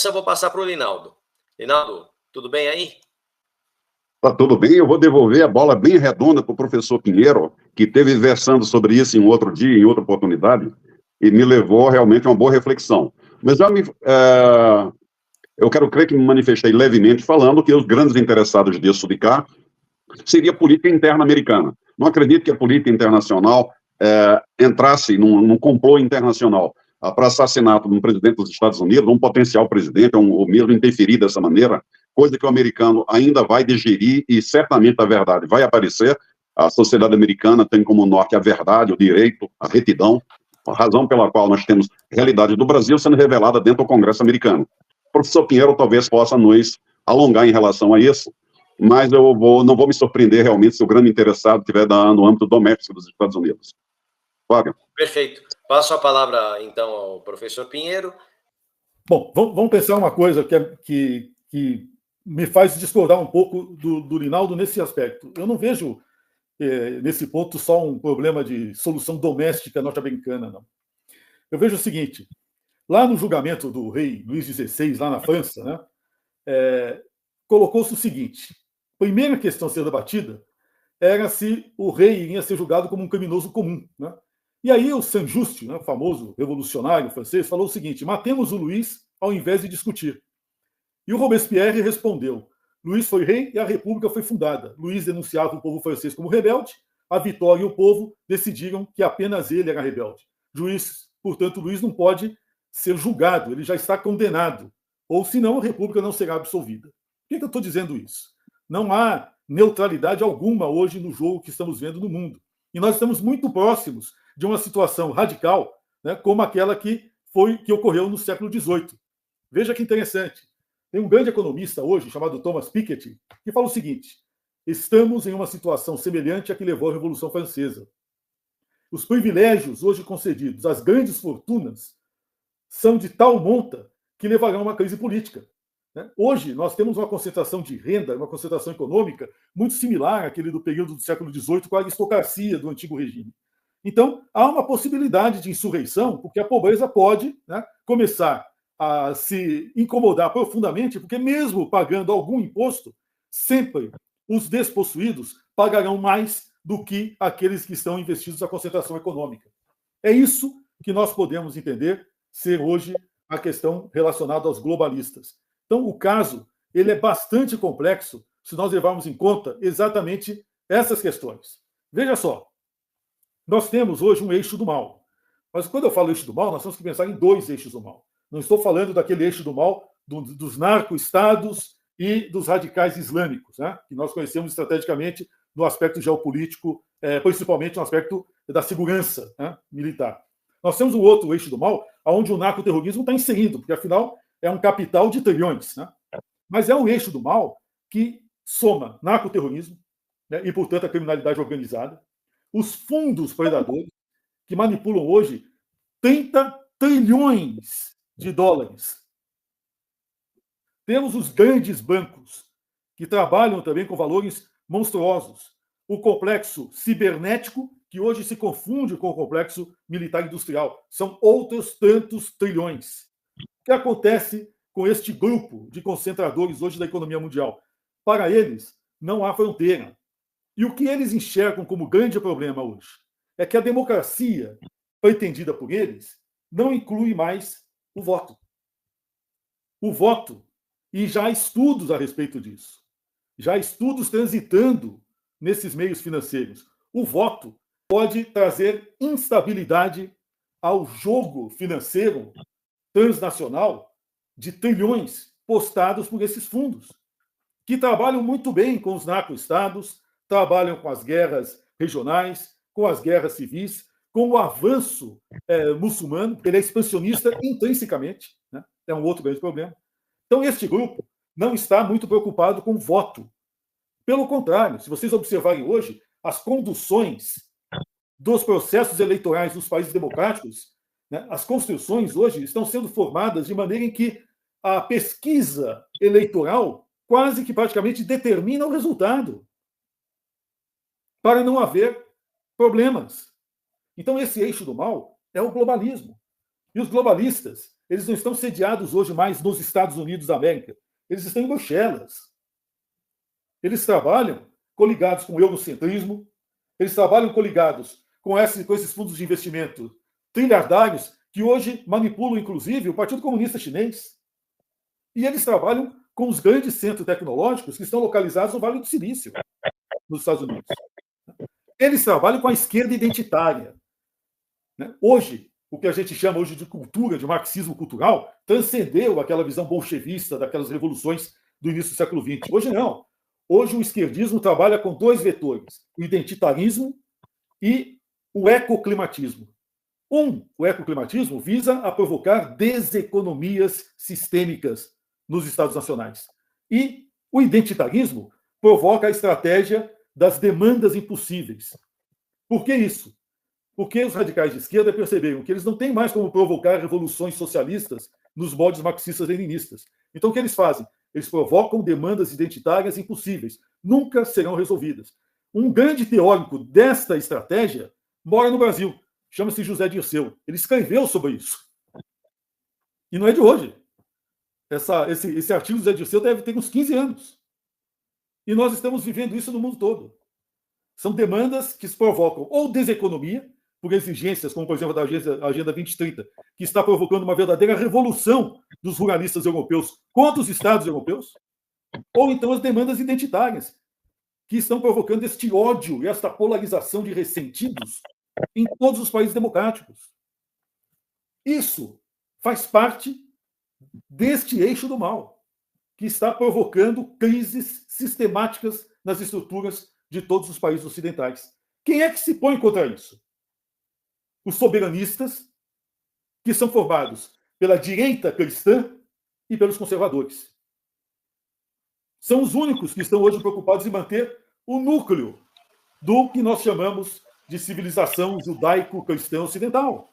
essa eu vou passar para o Linaldo. Linaldo, tudo bem aí? Tá tudo bem, eu vou devolver a bola bem redonda para o professor Pinheiro, que esteve versando sobre isso em outro dia, em outra oportunidade, e me levou realmente a uma boa reflexão. Mas eu quero crer que me manifestei levemente falando que os grandes interessados disso de cá seria a política interna americana. Não acredito que a política internacional entrasse num complô internacional para assassinato de um presidente dos Estados Unidos, um potencial presidente, ou mesmo interferir dessa maneira, coisa que o americano ainda vai digerir e certamente a verdade vai aparecer. A sociedade americana tem como norte a verdade, o direito, a retidão, a razão pela qual nós temos a realidade do Brasil sendo revelada dentro do Congresso americano. O professor Pinheiro talvez possa nos alongar em relação a isso, mas não vou me surpreender realmente se o grande interessado estiver no âmbito doméstico dos Estados Unidos. Fábio. Perfeito. Passo a palavra, então, ao professor Pinheiro. Bom, vamos pensar uma coisa que me faz discordar um pouco do Linaldo nesse aspecto. Eu não vejo, nesse ponto, só um problema de solução doméstica norte-americana, não. Eu vejo o seguinte, lá no julgamento do rei Luís XVI, lá na França, né, colocou-se o seguinte, a primeira questão a ser debatida era se o rei ia ser julgado como um criminoso comum, né? E aí o Saint-Just, né, o famoso revolucionário francês, falou o seguinte, matemos o Luís ao invés de discutir. E o Robespierre respondeu, Luís foi rei e a república foi fundada. Luís denunciava o povo francês como rebelde, a vitória e o povo decidiram que apenas ele era rebelde. Portanto, Luís não pode ser julgado, ele já está condenado, ou senão a república não será absolvida. Por que eu estou dizendo isso? Não há neutralidade alguma hoje no jogo que estamos vendo no mundo. E nós estamos muito próximos de uma situação radical, né, como aquela que ocorreu no século XVIII. Veja que interessante. Tem um grande economista hoje, chamado Thomas Piketty, que fala o seguinte, estamos em uma situação semelhante à que levou à Revolução Francesa. Os privilégios hoje concedidos às grandes fortunas são de tal monta que levarão a uma crise política. Hoje, nós temos uma concentração de renda, uma concentração econômica muito similar àquele do período do século XVIII, com a aristocracia do antigo regime. Então, há uma possibilidade de insurreição, porque a pobreza pode, né, começar a se incomodar profundamente, porque mesmo pagando algum imposto, sempre os despossuídos pagarão mais do que aqueles que estão investidos na concentração econômica. É isso que nós podemos entender ser hoje a questão relacionada aos globalistas. Então, o caso ele é bastante complexo se nós levarmos em conta exatamente essas questões. Veja só, nós temos hoje um eixo do mal. Mas quando eu falo eixo do mal, nós temos que pensar em dois eixos do mal. Não estou falando daquele eixo do mal dos narco-estados e dos radicais islâmicos, né, que nós conhecemos estrategicamente no aspecto geopolítico, principalmente no aspecto da segurança, né, militar. Nós temos um outro eixo do mal, onde o narcoterrorismo está inserido, porque, afinal, é um capital de trilhões. Né? Mas é um eixo do mal que soma narcoterrorismo, né, e, portanto, a criminalidade organizada, os fundos predadores, que manipulam hoje 30 trilhões de dólares. Temos os grandes bancos, que trabalham também com valores monstruosos. O complexo cibernético, que hoje se confunde com o complexo militar-industrial. São outros tantos trilhões. O que acontece com este grupo de concentradores hoje da economia mundial? Para eles, não há fronteira. E o que eles enxergam como grande problema hoje é que a democracia pretendida por eles não inclui mais o voto. O voto, e já há estudos a respeito disso, já há estudos transitando nesses meios financeiros. O voto pode trazer instabilidade ao jogo financeiro transnacional de trilhões postados por esses fundos, que trabalham muito bem com os narco-estados, trabalham com as guerras regionais, com as guerras civis, com o avanço muçulmano, ele é expansionista intrinsecamente, né? É um outro grande problema. Então, este grupo não está muito preocupado com o voto. Pelo contrário, se vocês observarem hoje, as conduções dos processos eleitorais nos países democráticos, né, as construções hoje estão sendo formadas de maneira em que a pesquisa eleitoral quase que praticamente determina o resultado, para não haver problemas. Então, esse eixo do mal é o globalismo. E os globalistas, eles não estão sediados hoje mais nos Estados Unidos da América. Eles estão em Bruxelas. Eles trabalham coligados com o eurocentrismo, eles trabalham coligados com esses fundos de investimento trilhardários que hoje manipulam, inclusive, o Partido Comunista Chinês. E eles trabalham com os grandes centros tecnológicos que estão localizados no Vale do Silício, nos Estados Unidos. Eles trabalham com a esquerda identitária. Hoje, o que a gente chama hoje de cultura, de marxismo cultural, transcendeu aquela visão bolchevista daquelas revoluções do início do século XX. Hoje não. Hoje o esquerdismo trabalha com dois vetores, o identitarismo e o ecoclimatismo. O ecoclimatismo visa a provocar deseconomias sistêmicas nos Estados nacionais. E o identitarismo provoca a estratégia das demandas impossíveis. Por que isso? Porque os radicais de esquerda perceberam que eles não têm mais como provocar revoluções socialistas nos moldes marxistas-leninistas. Então, o que eles fazem? Eles provocam demandas identitárias impossíveis. Nunca serão resolvidas. Um grande teórico desta estratégia mora no Brasil. Chama-se José Dirceu. Ele escreveu sobre isso. E não é de hoje. Esse artigo do José Dirceu deve ter uns 15 anos. E nós estamos vivendo isso no mundo todo. São demandas que se provocam ou deseconomia, por exigências, como, por exemplo, da Agenda 2030, que está provocando uma verdadeira revolução dos ruralistas europeus contra os Estados europeus, ou então as demandas identitárias, que estão provocando este ódio e esta polarização de ressentidos em todos os países democráticos. Isso faz parte deste eixo do mal, que está provocando crises sistemáticas nas estruturas de todos os países ocidentais. Quem é que se põe contra isso? Os soberanistas, que são formados pela direita cristã e pelos conservadores. São os únicos que estão hoje preocupados em manter o núcleo do que nós chamamos de civilização judaico-cristã ocidental.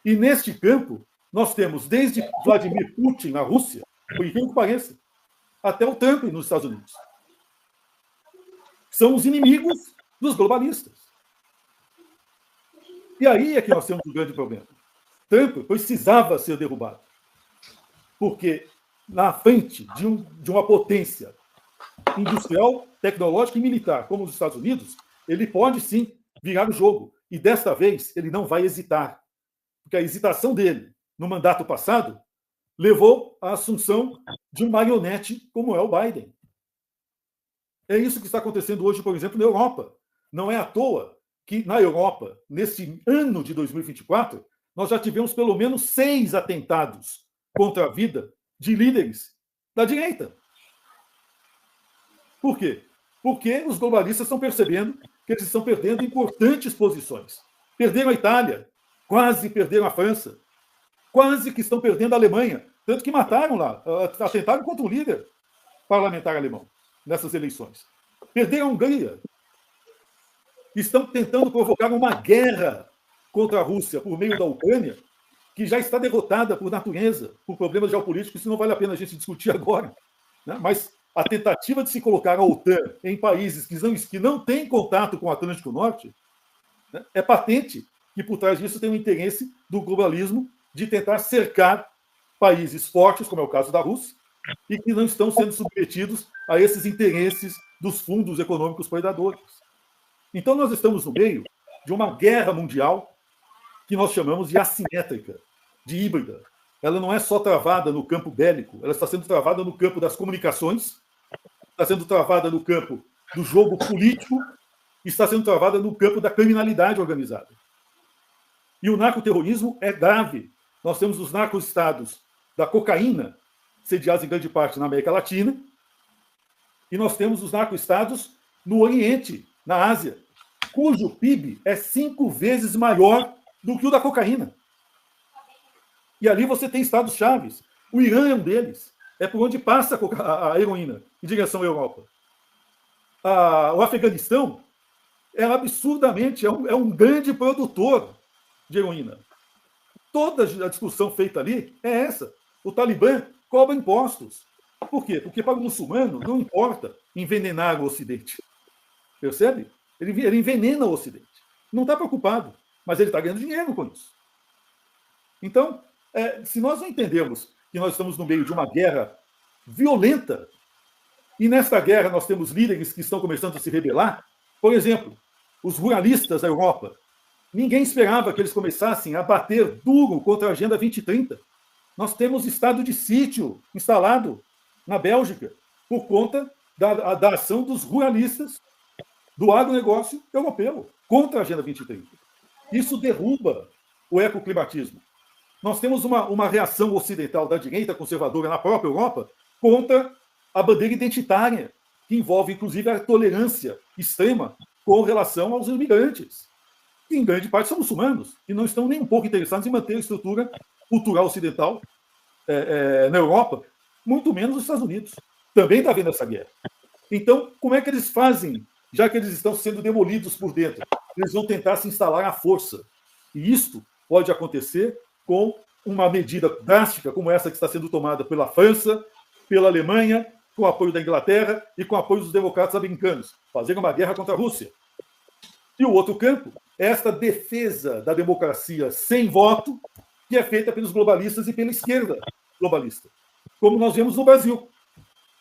E neste campo, nós temos desde Vladimir Putin na Rússia, por incrível que pareça, até o Trump nos Estados Unidos. São os inimigos dos globalistas. E aí é que nós temos um grande problema. Trump precisava ser derrubado. Porque na frente de uma potência industrial, tecnológica e militar, como os Estados Unidos, ele pode sim virar o jogo. E desta vez ele não vai hesitar. Porque a hesitação dele no mandato passado levou à assunção de um marionete como é o Biden. É isso que está acontecendo hoje, por exemplo, na Europa. Não é à toa que na Europa, nesse ano de 2024, nós já tivemos pelo menos 6 atentados contra a vida de líderes da direita. Por quê? Porque os globalistas estão percebendo que eles estão perdendo importantes posições. Perderam a Itália, quase perderam a França, quase que estão perdendo a Alemanha, tanto que mataram lá, atentaram contra um líder parlamentar alemão nessas eleições. Perderam a Hungria. Estão tentando provocar uma guerra contra a Rússia por meio da Ucrânia, que já está derrotada por natureza, por problemas geopolíticos, isso não vale a pena a gente discutir agora. Né? Mas a tentativa de se colocar a OTAN em países que não têm contato com o Atlântico Norte, né, é patente que por trás disso tem o interesse do globalismo de tentar cercar países fortes, como é o caso da Rússia, e que não estão sendo submetidos a esses interesses dos fundos econômicos predadores. Então, nós estamos no meio de uma guerra mundial que nós chamamos de assimétrica, de híbrida. Ela não é só travada no campo bélico, ela está sendo travada no campo das comunicações, está sendo travada no campo do jogo político e está sendo travada no campo da criminalidade organizada. E o narcoterrorismo é grave. Nós temos os narco-estados da cocaína, sediados em grande parte na América Latina, e nós temos os narco-estados no Oriente, na Ásia, cujo PIB é 5 vezes maior do que o da cocaína. E ali você tem estados chaves. O Irã é um deles. É por onde passa a heroína, em direção à Europa. O Afeganistão é absurdamente, é um grande produtor de heroína. Toda a discussão feita ali é essa. O Talibã cobra impostos. Por quê? Porque para o muçulmano não importa envenenar o Ocidente. Percebe? Ele envenena o Ocidente. Não está preocupado, mas ele está ganhando dinheiro com isso. Então, se nós não entendemos que nós estamos no meio de uma guerra violenta, e nesta guerra nós temos líderes que estão começando a se rebelar, por exemplo, os ruralistas da Europa, ninguém esperava que eles começassem a bater duro contra a Agenda 2030. Nós temos estado de sítio instalado na Bélgica por conta da ação dos ruralistas do agronegócio europeu contra a Agenda 2030. Isso derruba o ecoclimatismo. Nós temos uma reação ocidental da direita conservadora na própria Europa contra a bandeira identitária, que envolve, inclusive, a tolerância extrema com relação aos imigrantes, que em grande parte são muçulmanos, e não estão nem um pouco interessados em manter a estrutura cultural ocidental na Europa, muito menos nos Estados Unidos. Também está havendo essa guerra. Então, como é que eles fazem, já que eles estão sendo demolidos por dentro? Eles vão tentar se instalar à força. E isto pode acontecer com uma medida drástica como essa que está sendo tomada pela França, pela Alemanha, com o apoio da Inglaterra e com o apoio dos democratas americanos, fazer uma guerra contra a Rússia. E o outro campo é esta defesa da democracia sem voto, que é feita pelos globalistas e pela esquerda globalista, como nós vemos no Brasil.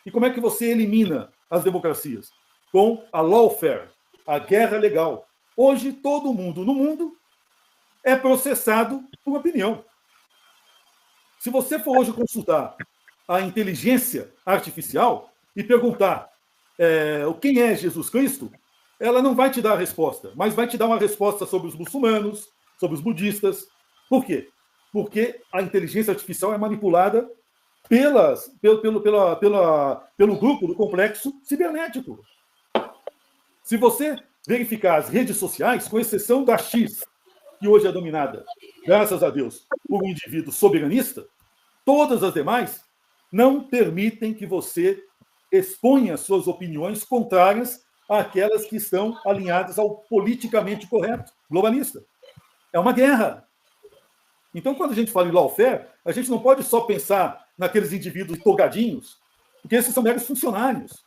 E como é que você elimina as democracias? Com a lawfare, a guerra legal. Hoje, todo mundo no mundo é processado por opinião. Se você for hoje consultar a inteligência artificial e perguntar quem é Jesus Cristo, ela não vai te dar a resposta, mas vai te dar uma resposta sobre os muçulmanos, sobre os budistas. Por quê? Porque a inteligência artificial é manipulada pelo grupo do complexo cibernético. Se você verificar as redes sociais, com exceção da X, que hoje é dominada, graças a Deus, por um indivíduo soberanista, todas as demais não permitem que você exponha suas opiniões contrárias àquelas que estão alinhadas ao politicamente correto, globalista. É uma guerra. Então, quando a gente fala em lawfare, a gente não pode só pensar naqueles indivíduos togadinhos, porque esses são meros funcionários.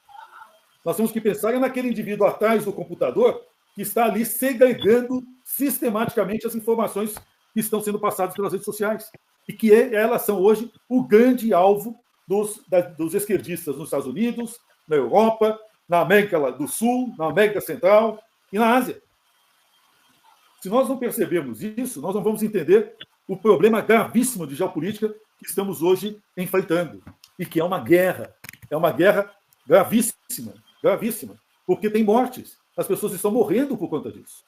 Nós temos que pensar naquele indivíduo atrás do computador que está ali segregando sistematicamente as informações que estão sendo passadas pelas redes sociais e que elas são hoje o grande alvo dos esquerdistas nos Estados Unidos, na Europa, na América do Sul, na América Central e na Ásia. Se nós não percebermos isso, nós não vamos entender o problema gravíssimo de geopolítica que estamos hoje enfrentando, e que é uma guerra gravíssima, gravíssima, porque tem mortes, as pessoas estão morrendo por conta disso.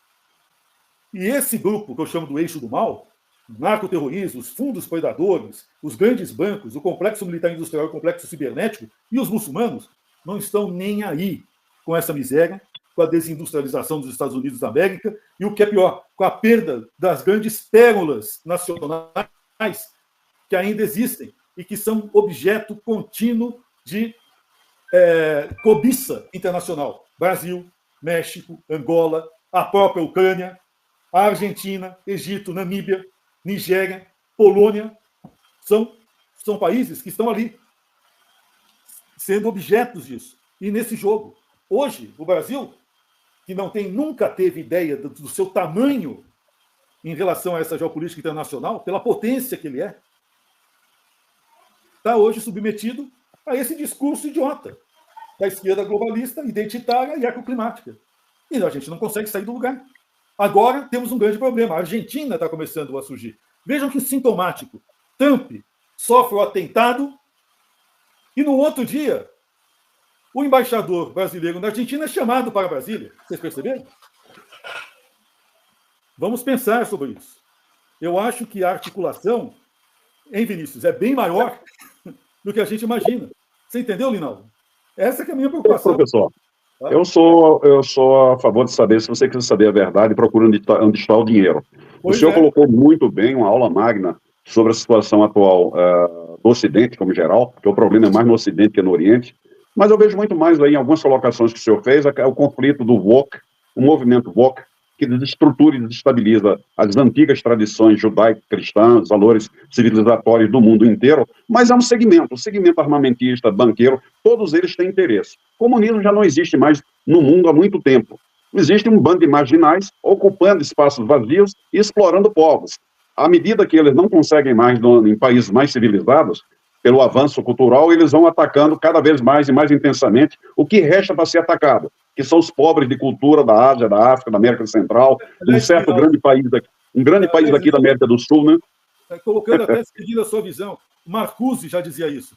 E esse grupo, que eu chamo do eixo do mal, narcoterrorismo, os fundos predadores, os grandes bancos, o complexo militar industrial, o complexo cibernético e os muçulmanos não estão nem aí com essa miséria, com a desindustrialização dos Estados Unidos da América e, o que é pior, com a perda das grandes pérolas nacionais que ainda existem e que são objeto contínuo de cobiça internacional. Brasil, México, Angola, a própria Ucrânia, a Argentina, Egito, Namíbia, Nigéria, Polônia, são países que estão ali, sendo objetos disso. E nesse jogo, hoje, o Brasil, que nunca teve ideia do seu tamanho em relação a essa geopolítica internacional, pela potência que ele é, está hoje submetido a esse discurso idiota da esquerda globalista, identitária e ecoclimática. E a gente não consegue sair do lugar. Agora temos um grande problema. A Argentina está começando a surgir. Vejam que sintomático. Trump sofre o atentado e no outro dia o embaixador brasileiro na Argentina é chamado para Brasília. Vocês perceberam? Vamos pensar sobre isso. Eu acho que a articulação, Vinícius, é bem maior do que a gente imagina. Você entendeu, Linaldo? Essa que é a minha preocupação. Professor, eu sou a favor de saber, se você quiser saber a verdade, procure onde está o dinheiro. O senhor colocou muito bem uma aula magna sobre a situação atual do Ocidente, como geral, porque o problema é mais no Ocidente que no Oriente, mas eu vejo muito mais aí em algumas colocações que o senhor fez, o conflito do woke, o movimento woke, que desestrutura e desestabiliza as antigas tradições judaico-cristãs, valores civilizatórios do mundo inteiro, mas é um segmento armamentista, banqueiro, todos eles têm interesse. O comunismo já não existe mais no mundo há muito tempo. Existe um bando de marginais ocupando espaços vazios e explorando povos. À medida que eles não conseguem mais, em países mais civilizados, pelo avanço cultural, eles vão atacando cada vez mais e mais intensamente o que resta para ser atacado, que são os pobres de cultura da Ásia, da África, da América Central, um certo grande país daqui, um grande país aqui da América do Sul, né? Colocando até seguindo a sua visão, Marcuse já dizia isso.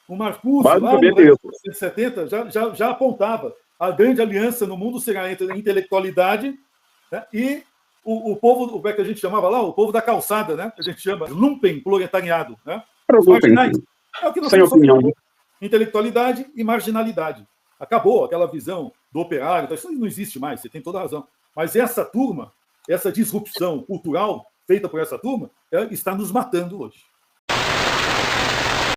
O Marcuse, lá no 1970, já apontava a grande aliança no mundo será entre a intelectualidade, né, e o povo, como é que a gente chamava lá? O povo da calçada, né? Que a gente chama lumpen proletariado, né? Os marginais. É o que nós temos. Intelectualidade e marginalidade. Acabou aquela visão do operário, isso não existe mais, você tem toda a razão. Mas essa turma, essa disrupção cultural feita por essa turma, está nos matando hoje.